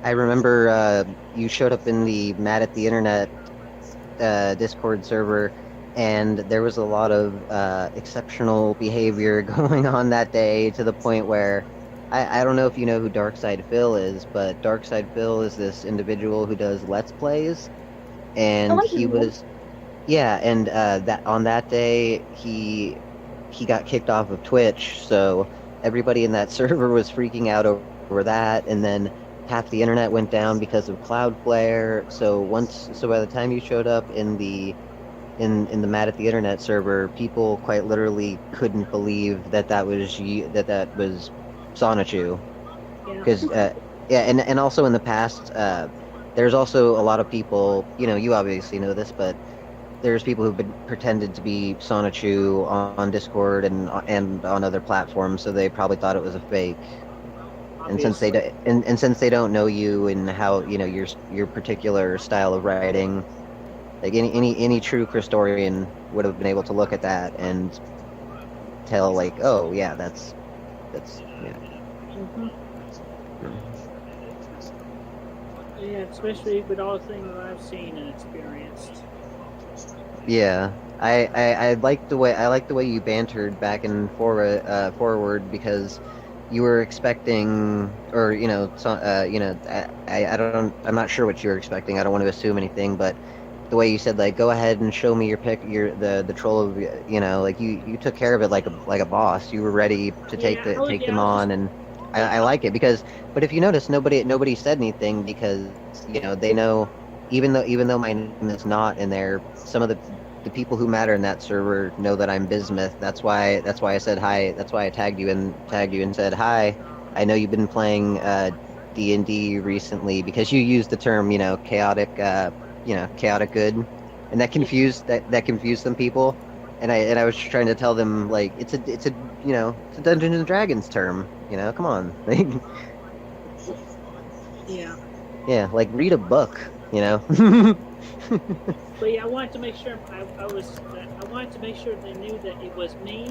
I remember you showed up in the Mad at the Internet Discord server, and there was a lot of exceptional behavior going on that day to the point where I don't know if you know who Darkside Phil is, but Darkside Phil is this individual who does Let's Plays, Oh, and I he do. was yeah, and that on that day he got kicked off of Twitch, so everybody in that server was freaking out over that, and then half the internet went down because of Cloudflare. So by the time you showed up in the Mad at the Internet server, people quite literally couldn't believe that that was that was Sonichu. Yeah. Because yeah, and also in the past, there's also a lot of people, you obviously know this, but there's people who've been pretended to be Sonichu on Discord and on other platforms, so they probably thought it was a fake. And since they Obviously. do, and since they don't know you and how your particular style of writing, like any true Christorian would have been able to look at that and tell like, oh yeah, that's yeah. Hmm. Mm. Yeah, especially with all the things that I've seen and experienced. Yeah. I like the way you bantered back and forward because you were expecting or I don't I'm not sure what you were expecting. I don't want to assume anything, but the way you said like go ahead and show me your the troll of like you took care of it like a boss. You were ready to Yeah, take them I was just on, and yeah, I like it because but if you notice nobody said anything because they know even though my name is not in there, some of the people who matter in that server know that I'm Bismuth. That's why I said hi. That's why I tagged you and said hi. I know you've been playing D&D recently because you used the term, chaotic good. And yeah, that confused some people. And I was trying to tell them like it's a Dungeons and Dragons term, come on. yeah. Yeah, like read a book, But yeah, I wanted to make sure I wanted to make sure they knew that it was me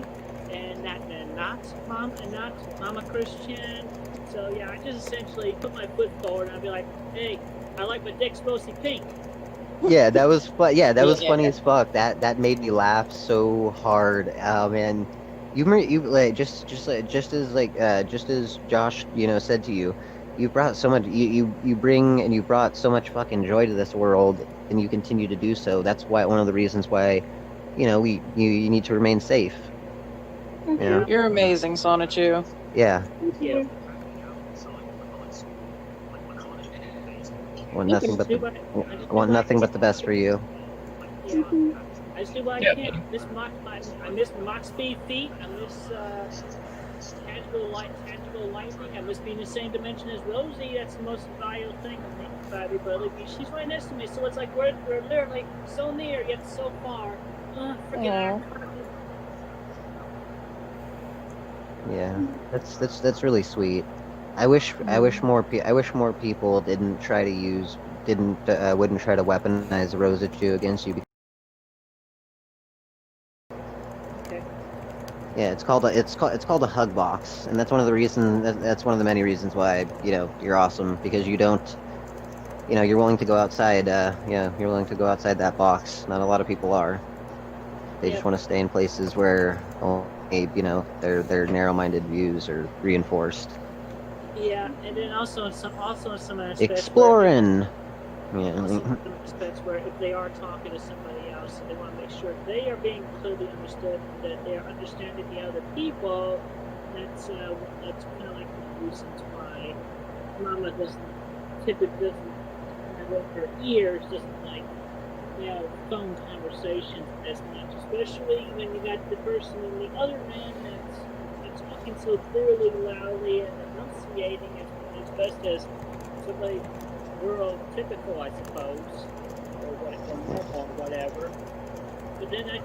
and that they're not mom and not Mama Christian. So yeah, I just essentially put my foot forward and I'd be like, "Hey, I like my dick's mostly pink." Yeah, that was fun. Yeah, that was funny Yeah. as fuck. That made me laugh so hard. Man, you like just as Josh, said to you, you brought so much you bring and you brought so much fucking joy to this world and you continue to do so. That's why one of the reasons why, you need to remain safe, you Thank know? Yeah, you. You're amazing, Sonichu. Yeah. Thank yeah. you. Want Thank nothing you. Just but do the what I just do want what I nothing can. but the best for you. Yeah, Mhm. I just do what I Yeah, can. buddy. I miss Mach speed feet. I miss tangible lightning. I miss being in the same dimension as Rosie. That's the most valuable thing about everybody. She's right next to me, so it's like we're literally so near yet so far. Freaking Aw. Iron. Yeah. That's really sweet. I wish more people didn't wouldn't try to weaponize Rosicru against you. Okay. Yeah, it's called a hug box, and that's one of the reasons that's one of the many reasons why you're awesome because you don't you're willing to go outside you're willing to go outside that box. Not a lot of people are. They just Yep. want to stay in places where only their narrow-minded views are reinforced. Yeah, and then also in some aspects where Exploring. Yeah. also in some aspects where if they are talking to somebody else, they want to make sure they are being clearly understood, that they are understanding the other people. That's kind of like the reasons why Mama typically doesn't with her ears doesn't like phone conversations as much, especially when you got the person on the other end that's talking so clearly, loudly, and enunciating as best as somebody neurotypical, I suppose, or normal, or whatever. But then I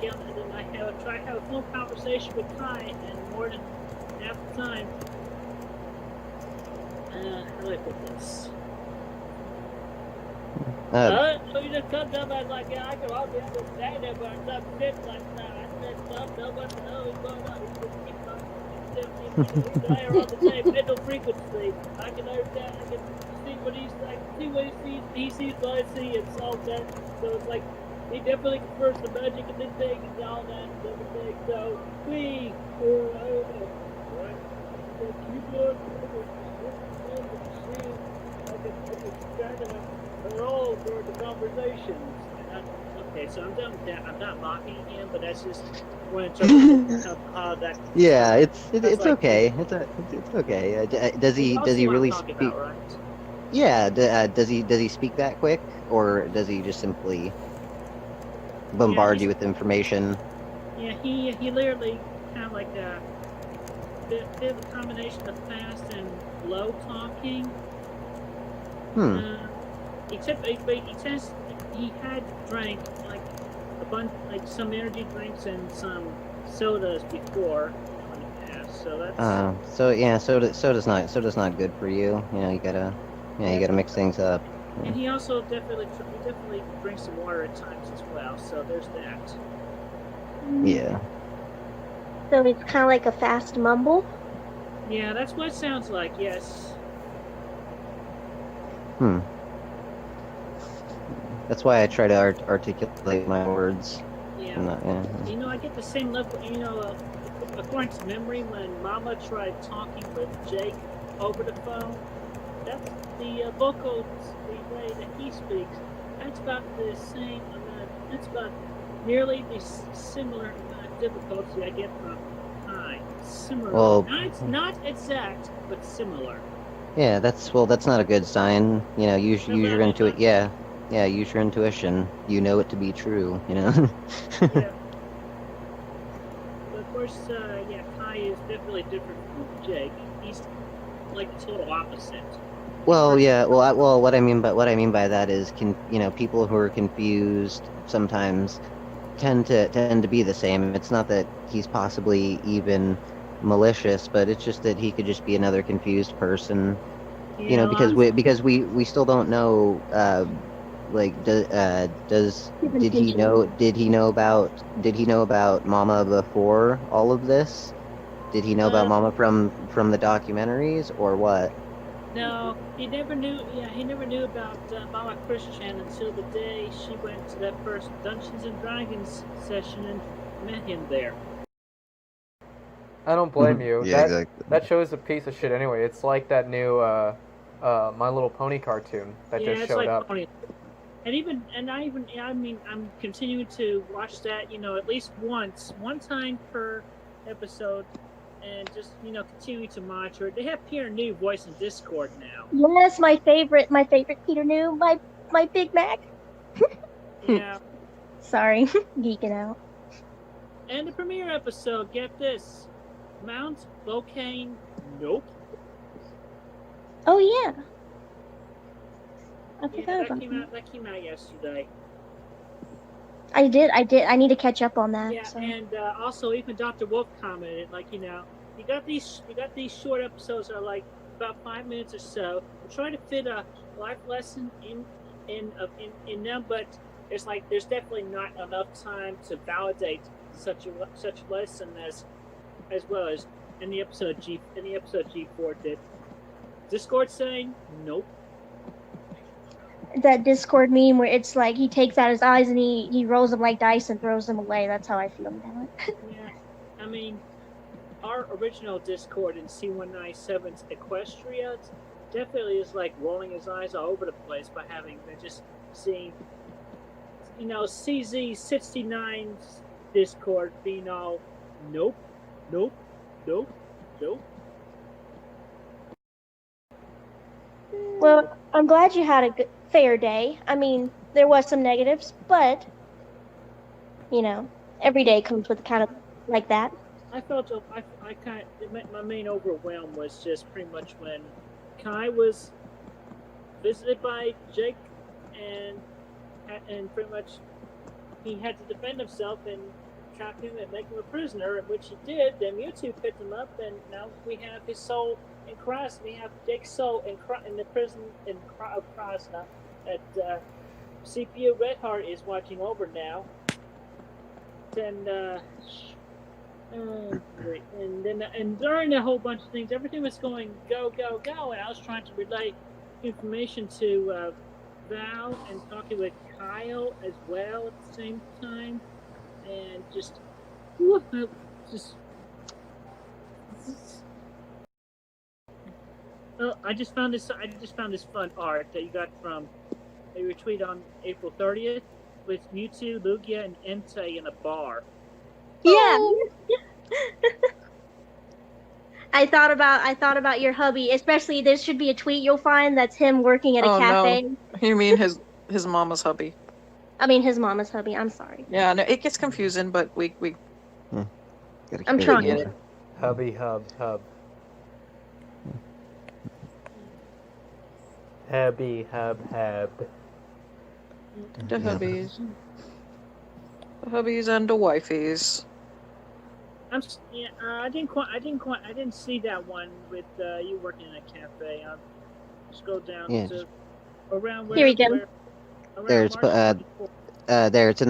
get and then I have a full conversation with Kai, and more than half the time, how do I put this? Uh, So you just come down and like, yeah, I can hardly understand it, but some shit like that. I said stuff, nobody knows what's going on. You just keep talking. You are on the same mental frequency. I can understand, I can when he sees Leslie, it's all that. So it's like he definitely confers the magic and the thing and all that and everything. So we, right? Keep they're all during the conversations. Okay, so I'm done with that. I'm not mocking him, but that's just one interpretation of how that. Yeah, that's it's like, okay. It's okay. Does you he also what I'm really talking speak? about, right? Yeah. Does he speak that quick, or does he just simply Yeah, bombard you with information? he literally kind of like a bit of a combination of fast and low talking. Hmm. He had drank like a bunch, like some energy drinks and some sodas before in the past. So that's So yeah, soda's not good for you. You know, you yeah. gotta mix things up. And he also definitely drinks some water at times as well. So there's that. Yeah. So it's kind of like a fast mumble. Yeah, that's what it sounds like. Yes. Hmm. That's why I try to articulate my words. Yeah. Yeah. You know, I get the same level. You know, according to memory, when Mama tried talking with Jake over the phone, that's the vocals, the way that he speaks. That's about the same amount. That's about nearly the similar amount of difficulty I get from Kai. Similar. Well, Not exact, but similar. yeah, that's not a good sign. You know, No, use but I your mean, intuit. Yeah, yeah, use your intuition. You know it to be true. You know. yeah. But of course, yeah, Kai is definitely different from Jake. He's like the total opposite. Well, yeah. Well, what I mean by that is, you know, people who are confused sometimes tend to be the same. It's not that he's possibly even malicious, but it's just that he could just be another confused person. You know, Yeah, well, I'm because we still don't know. Like, does did he know about Mama before all of this? Did he know about uh, Mama from the documentaries or what? no, he never knew. Yeah, he never knew about Mama Christian until the day she went to that first Dungeons and Dragons session and met him there. I don't blame you. Yeah, exactly. That show is a piece of shit anyway. It's like that new My Little Pony cartoon that Yeah, just it's showed like up. Pony. I mean, I'm continuing to watch that. You know, at least one time per episode, and just continuing to monitor it. They have Peter New voice in Discord now. Yes, my favorite Peter New, my Big Mac. Yeah. Sorry, geeking out. And the premiere episode, get this. Mount Volcane, nope. Oh yeah, I Yeah, forgot about that. that came out yesterday. I did. I need to catch up on that. Yeah, So. and also even Dr. Wolf commented, like, you got these short episodes that are like about 5 minutes or so. I'm trying to fit a life lesson in them, but there's definitely not enough time to validate such a lesson as well as in the episode G4 did. Discord saying nope. That Discord meme where it's like he takes out his eyes and he rolls them like dice and throws them away. That's how I feel about it. Yeah, I mean, our original Discord in C197's Equestria definitely is like rolling his eyes all over the place by having just seeing, CZ69's Discord being all nope, nope, nope, nope. Well, I'm glad you had a good, fair day. I mean, there was some negatives, but every day comes with kind of like that. I felt I kind of, my main overwhelm was just pretty much when Kai was visited by Jake and pretty much he had to defend himself and trap him and make him a prisoner, in which he did. Then Mewtwo picked him up, and now we have his soul in Cross. We have Jake's soul in the prison of Cross now that CPU Redheart is watching over now. And and during a whole bunch of things, everything was going go go go, and I was trying to relay information to Val and talking with Kyle as well at the same time, and just oh, I just found this fun art that you got from a retweet on April 30th with Mewtwo, Lugia, and Entei in a bar. Yeah. I thought about your hubby, especially there should be a tweet you'll find that's him working at a cafe. No. You mean his mama's hubby? I mean his mama's hubby. I'm sorry. Yeah, no, it gets confusing, but we I'm trying. get it. Hubby hub. Hubby hub. The hubbies. The hubbies and the wifeys. I didn't see that one with you working in a cafe. I'll scroll down to around where. Here we go. There, it's there. It's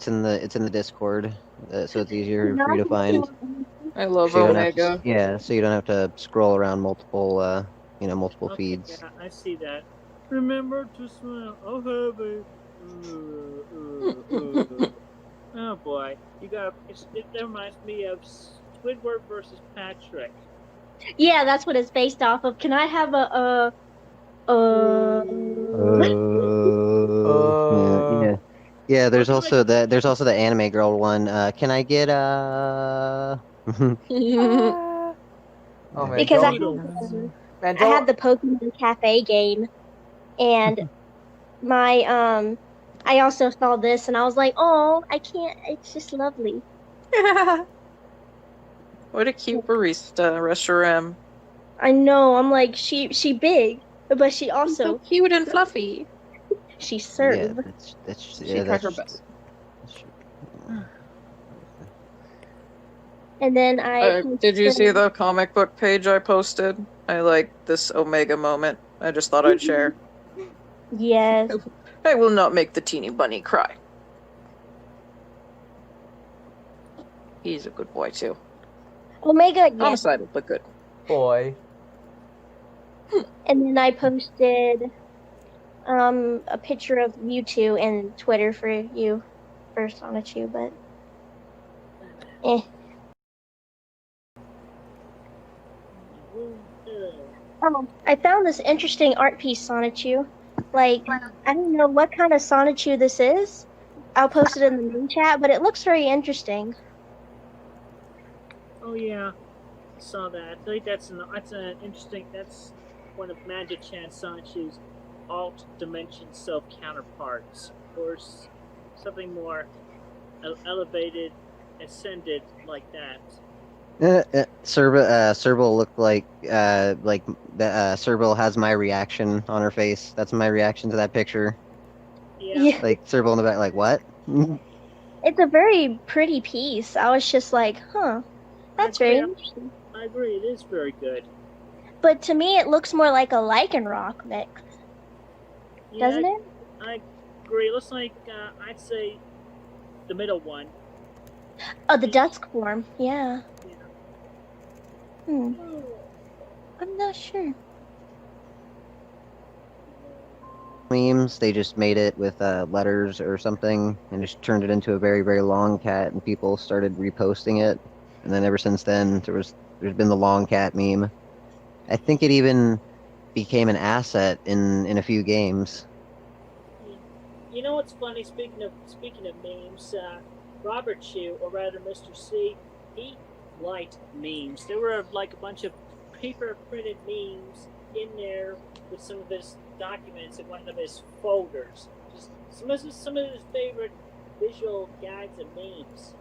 in the Discord, so it's easier for you to find. I love So you don't have to- Omega. yeah, so you don't have to scroll around multiple feeds. Yeah, I see that. Remember to smile. Oh, hubby. Oh boy, that reminds me of Squidward versus Patrick. Yeah, that's what it's based off of. Can I have Yeah. There's also the anime girl one. Can I get Oh man, because I man, had the Pokemon Cafe game, and my I also saw this, and I was like, oh, I can't. It's just lovely. What a cute barista, restaurant. I know. I'm like, she big, but she also So cute and fluffy. she Yeah, serve. She tried her best. And then Did you see the comic book page I posted? I like this Omega moment. I just thought I'd share. Yes. I will not make the teeny bunny cry. He's a good boy too. Omega, yes. Homicidal, but good. boy. And then I posted a picture of Mewtwo in Twitter for you, for Sonichu, but I found this interesting art piece, Sonichu. Like, I don't know what kind of Sonichu this is. I'll post it in the main chat, but it looks very interesting. Oh yeah, I saw that. I think that's an interesting. That's one of Magic Chan Sonichu's alt dimension self counterparts. Of course, something more elevated, ascended like that. Serbil looked like Serbil has my reaction on her face. That's my reaction to that picture. Yeah. Like Serbil in the back, like what? It's a very pretty piece. I was just like, huh, that's very interesting. I agree. It is very good. But to me, it looks more like a Lycanroc mix, Yeah, doesn't it? I agree. It looks like I'd say the middle one. Oh, the dusk form. Yeah. I'm not sure. Memes, they just made it with letters or something and just turned it into a very, very long cat, and people started reposting it. And then ever since then, there's been the long cat meme. I think it even became an asset in a few games. You know what's funny? Speaking of memes, Robert Chu, or rather Mr. C, he liked memes. There were like a bunch of paper printed memes in there with some of his documents in one of his folders. Just some of his favorite visual guides and memes.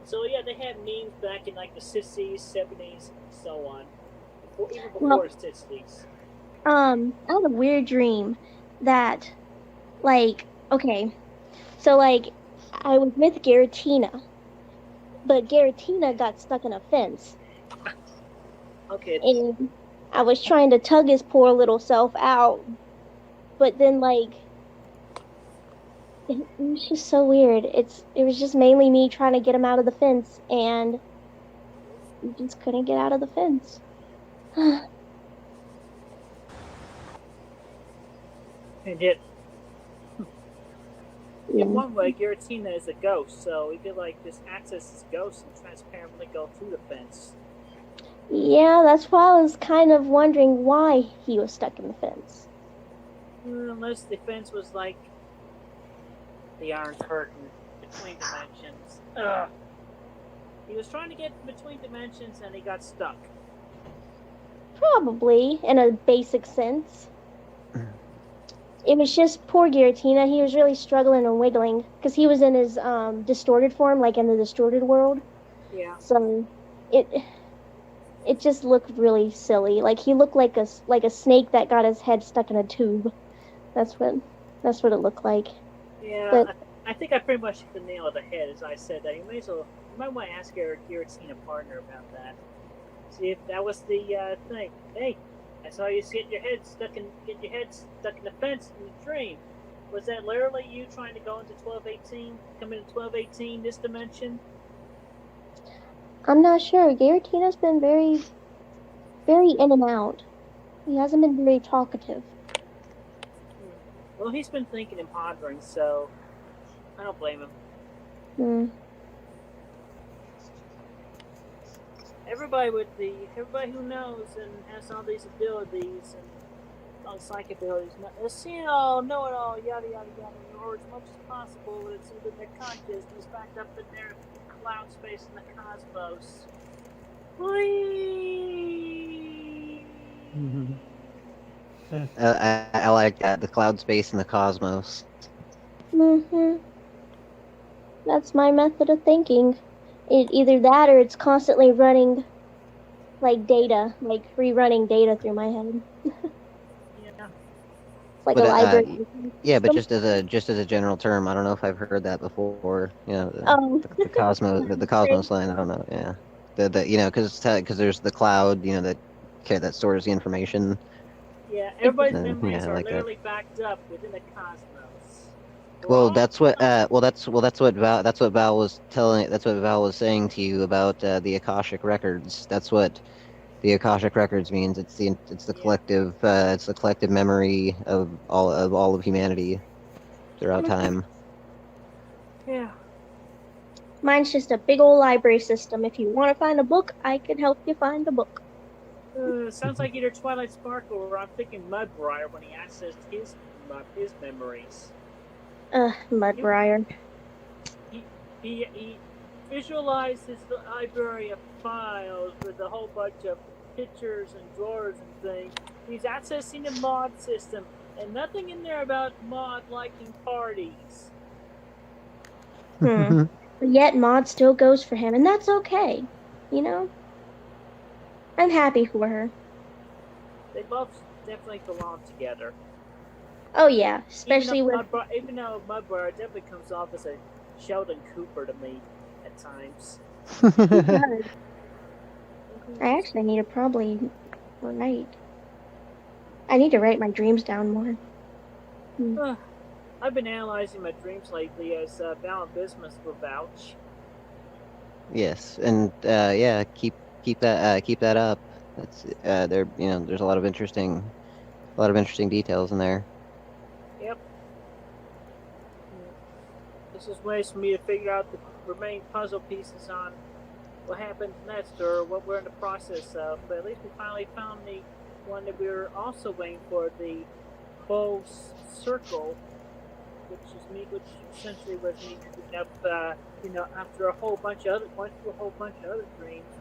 So yeah, they had memes back in like the 60s, 70s, and so on. Even before 60s. I had a weird dream that, like, okay, so like, I was with Garatina, but Garatina got stuck in a fence. Okay. And I was trying to tug his poor little self out, but then like it was just so weird. It was just mainly me trying to get him out of the fence, and he just couldn't get out of the fence. And yet, Yeah. in one way, Giratina is a ghost, so he could like just access his ghost and transparently go through the fence. Yeah, that's why I was kind of wondering why he was stuck in the fence. Unless the fence was like the Iron Curtain between dimensions. Ugh. He was trying to get between dimensions and he got stuck. Probably, in a basic sense. It was just poor Giratina. He was really struggling and wiggling because he was in his distorted form, like in the distorted world. Yeah. So it just looked really silly. Like he looked like a snake that got his head stuck in a tube. That's what it looked like. Yeah, But I think I pretty much hit the nail on the head as I said that. You might want to ask your Giratina partner about that. See if that was the thing. Hey, I saw you get your head stuck in the fence in the dream. Was that literally you trying to go into 1218, come into 1218 this dimension? I'm not sure. Giratina's been very, very in and out. He hasn't been very talkative. Well, he's been thinking and pondering, so I don't blame him. Hmm. Everybody who knows and has all these abilities and all psychic abilities, know it all, yada yada yada, or as much as possible, it's within their consciousness, backed up in their cloud space in the cosmos. I like that, the cloud space and the cosmos. Mm-hmm. That's my method of thinking. Either that or it's constantly running like data, like rerunning data through my head. Yeah. It's like But a library. yeah, but system. just as a general term, I don't know if I've heard that before. You know, Um, the cosmos line. I don't know. Yeah, because there's the cloud, that stores the information. Yeah, everybody's Yeah, memories I are like that. literally backed up within the cosmos. Well, that's what that's what Val was telling. That's what Val was saying to you about the Akashic records. That's what the Akashic records means. It's Yeah. the collective memory of all of humanity throughout time. Yeah. Mine's just a big old library system. If you want to find a book, I can help you find the book. Sounds like either Twilight Sparkle or I'm thinking Mudbriar when he accessed his memories. Mudbriar. He visualized his library of files with a whole bunch of pictures and drawers and things. He's accessing the mod system, and nothing in there about mod liking parties. But yet Maud still goes for him, and that's okay. You know? I'm happy for her. They both definitely belong together. Oh yeah, especially even though Mudbriar definitely comes off as a Sheldon Cooper to me at times. I actually need to probably write. I need to write my dreams down more. I've been analyzing my dreams lately as Val and Bismuth will vouch. Yes, and yeah, keep that up. That's there's a lot of interesting details in there. Yep. This is ways for me to figure out the remaining puzzle pieces on what happens next or what we're in the process of. But at least we finally found the one that we were also waiting for, the closed circle, which essentially was me picking up, after a whole bunch of other dreams,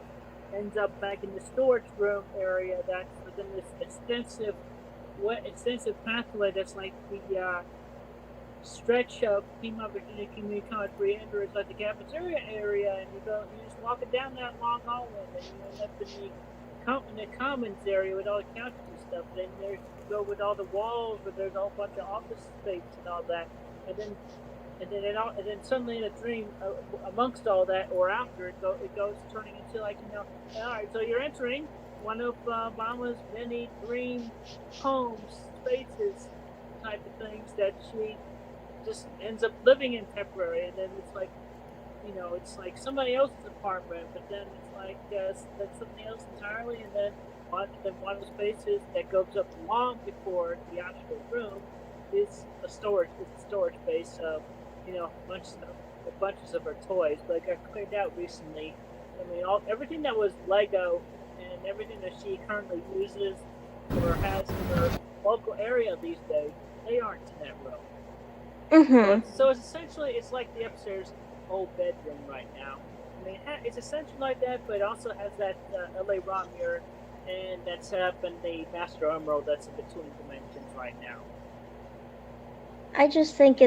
ends up back in the storage room area that's within this extensive pathway that's like the stretch of Piedmont Virginia Community College where you enter it's like the cafeteria area, and you just walk it down that long hallway, and then you end up in the commons area with all the couches and stuff. Then you go with all the walls where there's a whole bunch of office space and all that, and then suddenly in a dream, amongst all that or after it goes turning into like all right, so you're entering one of Mama's many dream homes, spaces, type of things that she just ends up living in temporary, and then it's like somebody else's apartment, but then it's like that's something else entirely, and then one of the spaces that goes up long before the actual room is a storage. It's a storage base of, bunches of her toys. But I got cleared out recently. I mean, everything that was Lego and everything that she currently uses or has in her local area these days, they aren't in that room. So it's essentially, it's like the upstairs old bedroom right now. I mean, it's essentially like that, but it also has that LA ROM mirror and that set up in the Master Emerald that's in between dimensions right now. I just think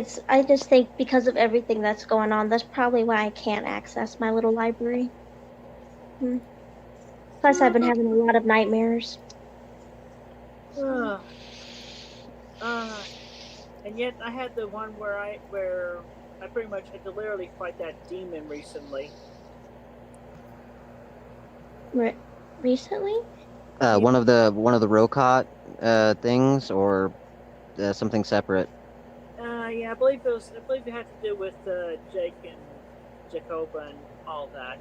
because of everything that's going on, that's probably why I can't access my little library. Plus, I've been having a lot of nightmares. And yet I had the one where I pretty much had to literally fight that demon recently. Recently? One of the Rocot things, or something separate. Yeah, I believe it had to do with Jake and Jacoba and all that.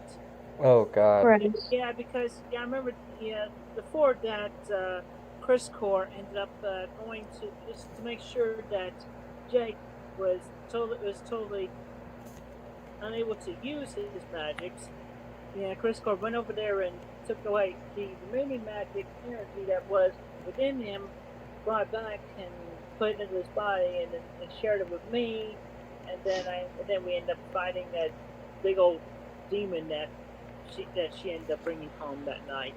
Oh God. Right. Yeah, because I remember before that Chris Core ended up going to just to make sure that Jake was totally unable to use his magics. Yeah, Chris Core went over there and took away the remaining magic energy that was within him, brought back and put it into his body, and shared it with me, and then we end up fighting that big old demon that she ended up bringing home that night,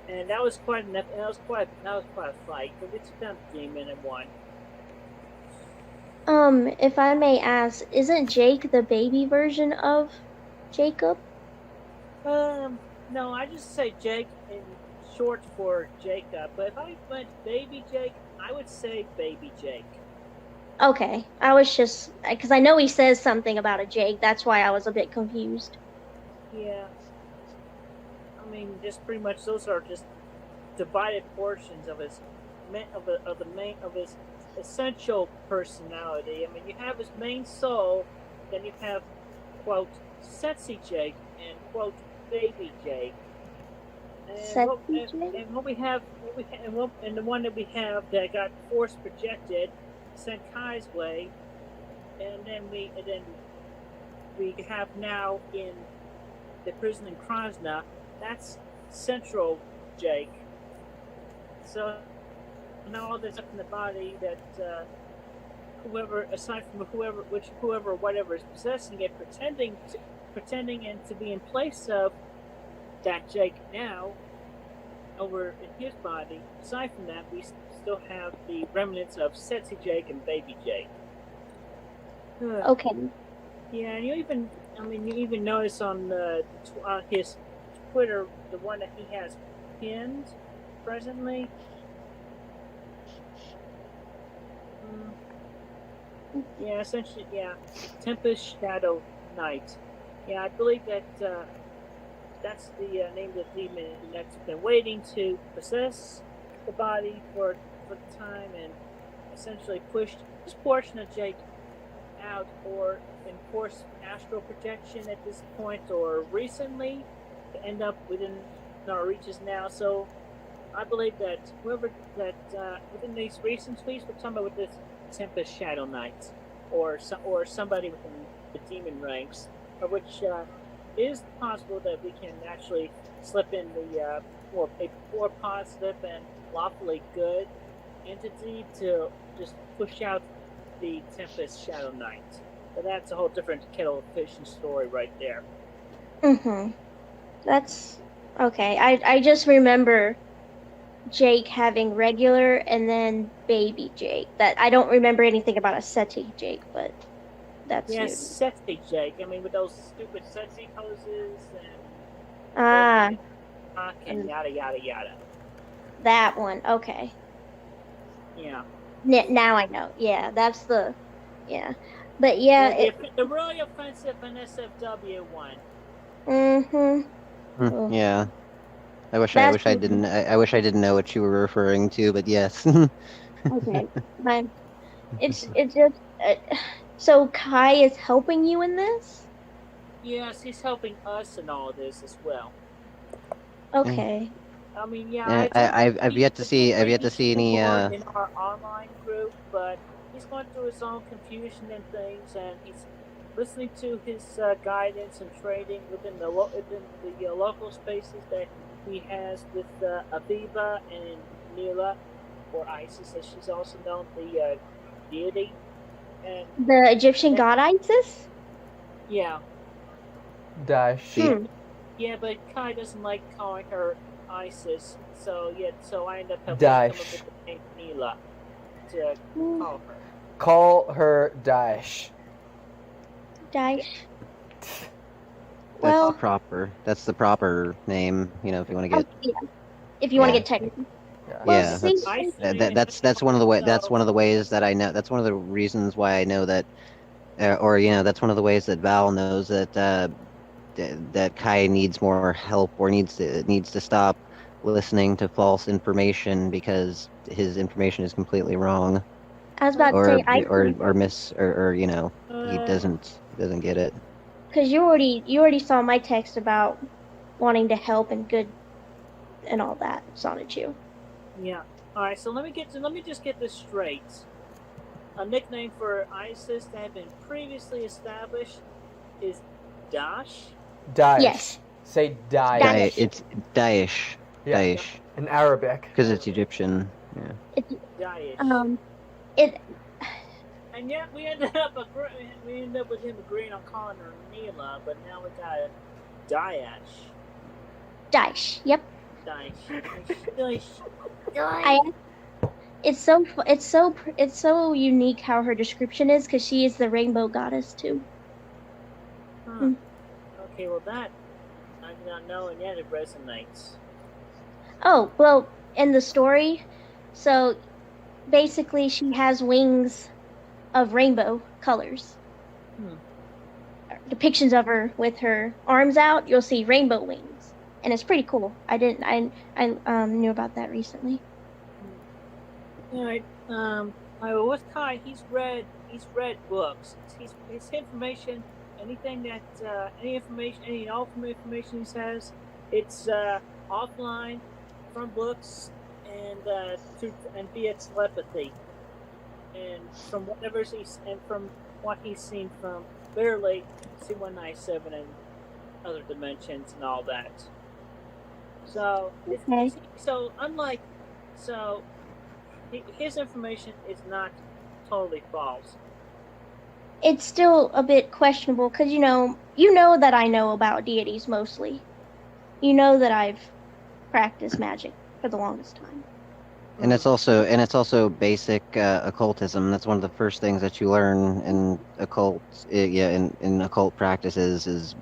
and that was quite enough. And that was quite a fight. But we took down the demon and won. If I may ask, isn't Jake the baby version of Jacob? No, I just say Jake in short for Jacob. But if I went baby Jake, I would say baby Jake. Okay, I was just because I know he says something about a Jake. That's why I was a bit confused. Yeah. I mean, just pretty much those are just divided portions of his of his essential personality. I mean, you have his main soul, then you have quote sexy Jake and quote baby Jake. And the one that we have that got force projected, sent Kai's way, and then we have now in the prison in Krasna, that's Central Jake. So now all that's up in the body that whoever, aside from whatever is possessing it, pretending and to be in place of that Jake now, over in his body. Aside from that, we still have the remnants of sexy Jake and baby Jake. Okay. Yeah, and you even notice on his Twitter, the one that he has pinned presently. Yeah, essentially, yeah. Tempest Shadow Knight. Yeah, I believe that that's the name of the demon that's been waiting to possess the body for the time and essentially push this portion of Jake out or enforce astral protection at this point or recently to end up within our reaches now. So I believe that whoever that within these recent tweets we're talking about with this Tempest Shadow Knight or somebody within the demon ranks, of which is possible that we can actually slip in a more positive and lawfully good entity to just push out the Tempest Shadow Knight. But that's a whole different kettle of fish and story right there. That's okay. I just remember Jake having regular and then baby Jake. That I don't remember anything about a sexy Jake, but that's yes, sexy Jake. I mean, with those stupid sexy poses and yada yada yada. That one, okay. Yeah. Now I know. Yeah, that's the. Yeah, but yeah. The really offensive NSFW one. Yeah. I wish I didn't know what you were referring to, but yes. Okay, fine. It's just so Kai is helping you in this? Yes, he's helping us in all of this as well. Okay. I mean, yeah. I've yet to see any in our online group. but he's going through his own confusion and things, and he's listening to his guidance and trading within the local spaces that he has with Aviva and Mila, or Isis, as she's also known, the deity. And The Egyptian god Isis? yeah, Dash. Hmm. yeah, but Kai doesn't like calling her Isis, so I end up helping Dash. come up with the name Mila to call her. Call her Dash. Daesh. That's Well, That's the proper name. You know, if you want to get. yeah. If you want to Yeah. get technical. Yeah. Well, Yeah, see, that's one of the that's one of the ways that I know. That's one of the reasons why I know that, or that's one of the ways that Val knows that that Kai needs more help or needs to stop listening to false information because his information is completely wrong, I was about to say or he doesn't get it. because you already saw my text about wanting to help and good and all that, Sonichu. Yeah. All right. So let me just get this straight. A nickname for Isis that had been previously established is Dash. Daesh. Yes. Say Daesh. Daesh. It's Daesh. Yeah. Daesh. In Arabic. Because it's Egyptian. Yeah. It's Daesh. it And yet we ended up with him agreeing on calling her Mila, but now we got Daesh. Daesh. Yep. Daesh. I. It's so unique how her description is because she is the rainbow goddess too. Huh. Okay, well that I do not know, and yet it resonates. Oh well, in the story, so basically she has wings of rainbow colors. Depictions of her with her arms out, you'll see rainbow wings, and it's pretty cool. I knew about that recently. All right. With Kai, he's read books. His information, anything that any all information he says, it's offline from books and via telepathy, and from what he's seen from Barely C197 and other dimensions and all that. So Okay. His information is not totally false. It's still a bit questionable because you know that I know about deities mostly. You know that I've practiced magic for the longest time. And it's also basic occultism. That's one of the first things that you learn in in occult practices is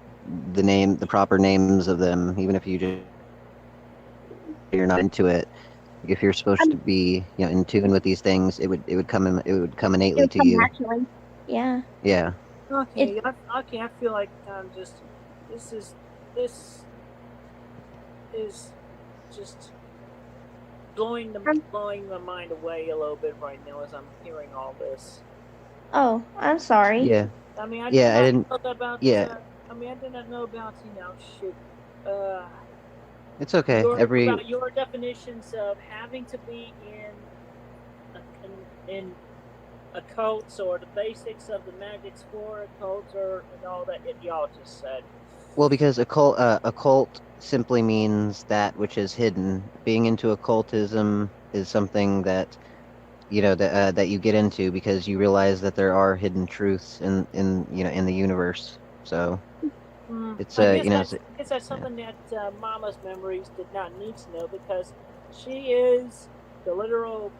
the proper names of them, even if you're not into it. If you're supposed to be in tune with these things, it would come innately It would to come you. naturally. Yeah. Yeah. Okay, I feel like this is just blowing my mind away a little bit right now as I'm hearing all this. Oh, I'm sorry. Yeah. I mean, I didn't know about. yeah. I did not know about It's okay. about your definitions of having to be in occults or the basics of the magic for occults and all that y'all just said. Well, because occult simply means that which is hidden. Being into occultism is something that that you get into because you realize that there are hidden truths in the universe. So it's I guess that's something that Mama's memories did not need to know because she is the literal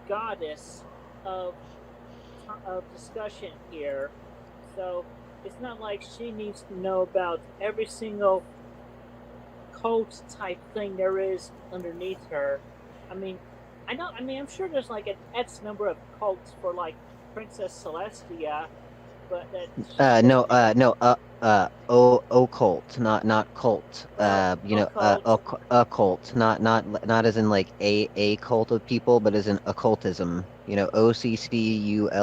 goddess of discussion here. So it's not like she needs to know about every single cult type thing there is underneath her. I'm sure there's like an X number of cults for like Princess Celestia, but occult, not cult. Occult, not as in like a cult of people, but as in occultism.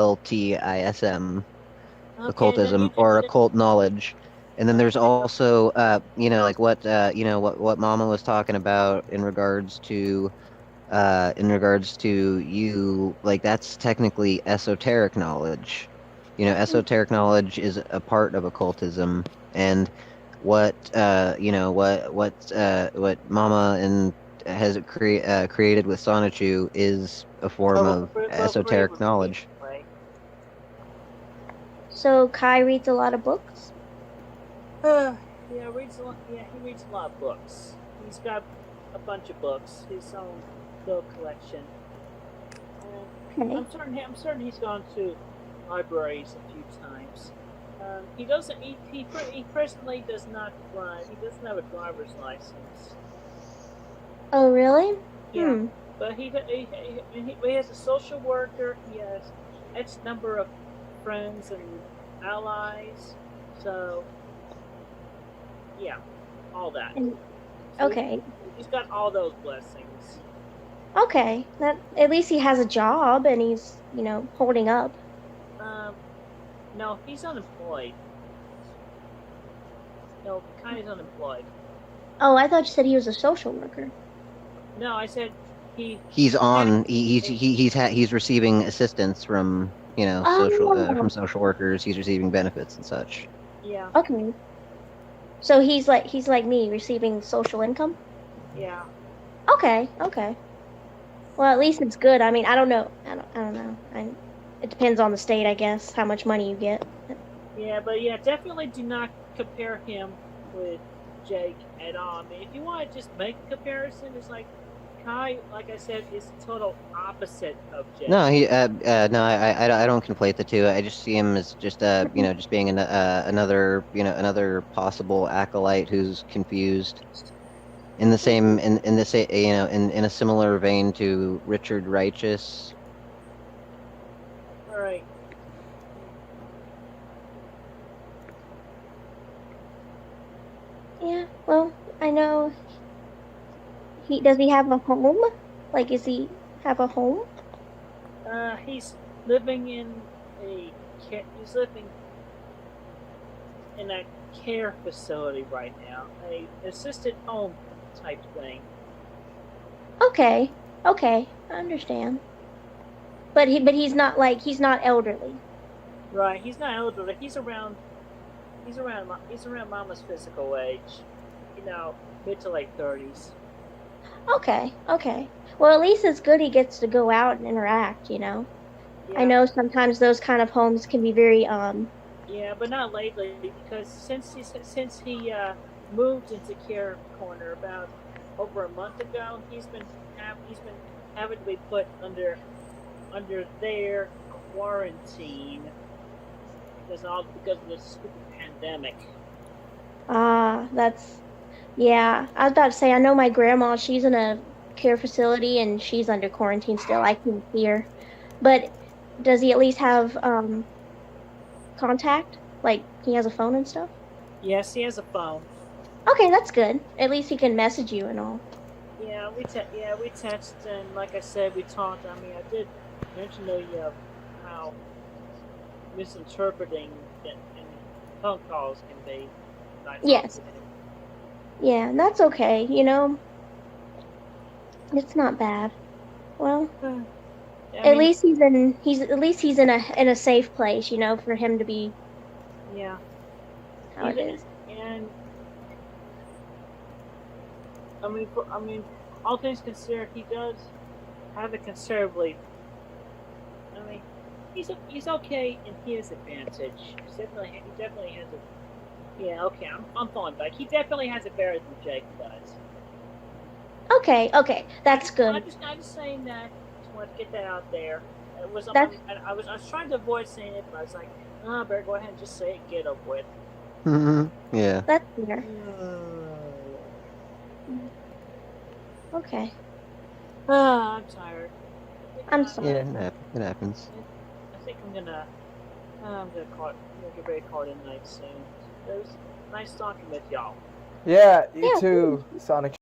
OCCULTISM, occultism or occult knowledge. And then there's also like what Mama was talking about in regards to in regards to you, like that's technically esoteric knowledge. You know, esoteric knowledge is a part of occultism, and what Mama and created with Sonichu is a form of Well, esoteric knowledge. anyway. So Kai reads a lot of books. Yeah, he reads a lot of books. He's got a bunch of books. His own little collection. Okay. I'm certain he's gone to libraries a few times. He doesn't. He personally does not drive. He doesn't have a driver's license. Oh, really? Yeah, but he has a social worker. He has X number of friends and allies. So yeah, all that. And- So Okay. he's got all those blessings. Okay. That at least he has a job and he's, holding up. No, he's unemployed. No, kind of unemployed. Oh, I thought you said he was a social worker. No, I said He's receiving assistance from Oh. social workers. He's receiving benefits and such. Yeah, Okay. So he's like me, receiving social income? yeah. Okay. Well, at least it's good. I mean, I don't know. I don't know. It depends on the state, I guess, how much money you get. Yeah, but yeah, definitely do not compare him with Jake at all. I mean, if you want to just make a comparison, it's like Kai, like I said, is the total opposite of Jake. No, no, I don't conflate the two. I just see him as just, just being another possible acolyte who's confused. In the same, in the same, in a similar vein to Richard Righteous. All right. Yeah, well, I know. Does he have a home? Like, is he have a home? He's living in he's living in a care facility right now, a assisted home type thing. Okay, I understand. But he's not elderly. Right, he's not elderly. He's around Mama's physical age. Mid to late 30s. Okay. Well, at least it's good he gets to go out and interact, Yeah. I know sometimes those kind of homes can be very Yeah, but not lately because since he moved into Care Corner about over a month ago, he's been having to be put under their quarantine because of this stupid pandemic. Yeah, I was about to say, I know my grandma, she's in a care facility and she's under quarantine still. I can't see her. But does he at least have contact? Like, he has a phone and stuff? Yes, he has a phone. Okay, that's good. At least he can message you and all. Yeah, we text and like I said, we talked. I mean, I did mention to you how misinterpreting that and phone calls can be. Yes. Yeah, and that's okay, It's not bad. Well, at least he's in a safe place, for him to be. Yeah. How it is. And I mean, all things considered, he does have a conservatively. I mean, he's okay in his advantage. He definitely has a. Yeah, okay, I'm falling back. He definitely has it better than Jake does. Okay, that's good. I'm just saying that. Just wanted to get that out there. I was trying to avoid saying it, but I was like, I better go ahead and just say it, get over with. Mm-hmm. Yeah. That's fair. Okay. I'm tired. I'm sorry. Yeah, it happens. I think I'm gonna get ready to call it a night soon. It was nice talking with y'all. Yeah, you Yeah. too, Sonic